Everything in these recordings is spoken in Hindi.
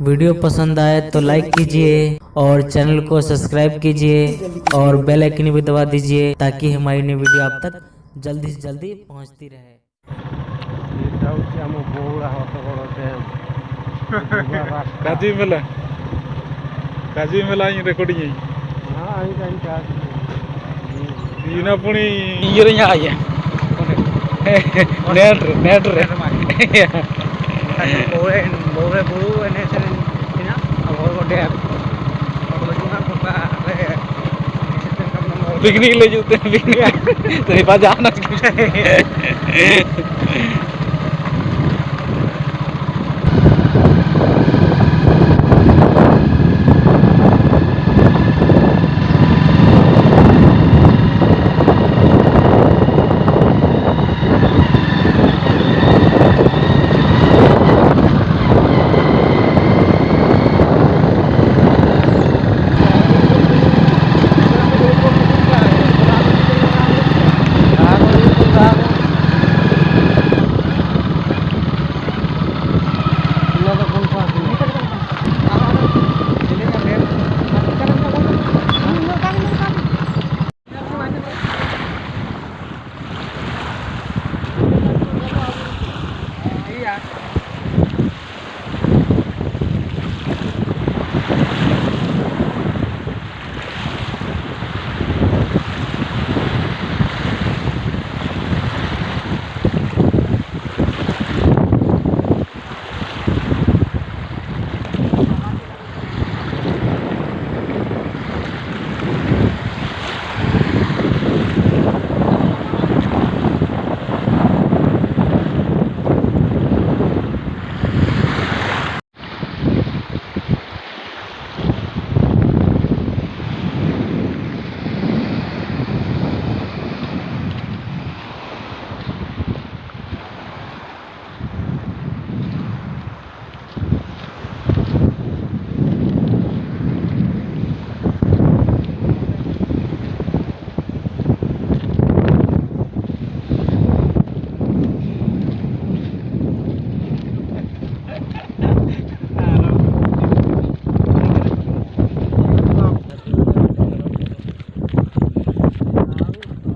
वीडियो पसंद आए तो लाइक कीजिए और चैनल को सब्सक्राइब कीजिए और बेल आइकन भी दबा दीजिए ताकि हमारी नई वीडियो आप तक जल्दी से जल्दी पहुंचती रहे। काजी मेला रेकर्डिंग यूना पुणी ये रे यहाँ आया नेट रे बोरे बुरु एने से ना अब और डे पिकनिक ले जाते हैं पिकनिक तो हिफा जाना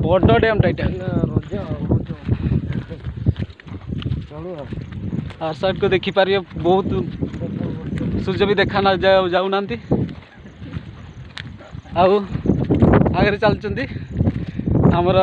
बड़ डैम टाइटा आर साइड को देखी पारे बहुत सूर्य भी देखा ना जाऊना आगे चलती आमर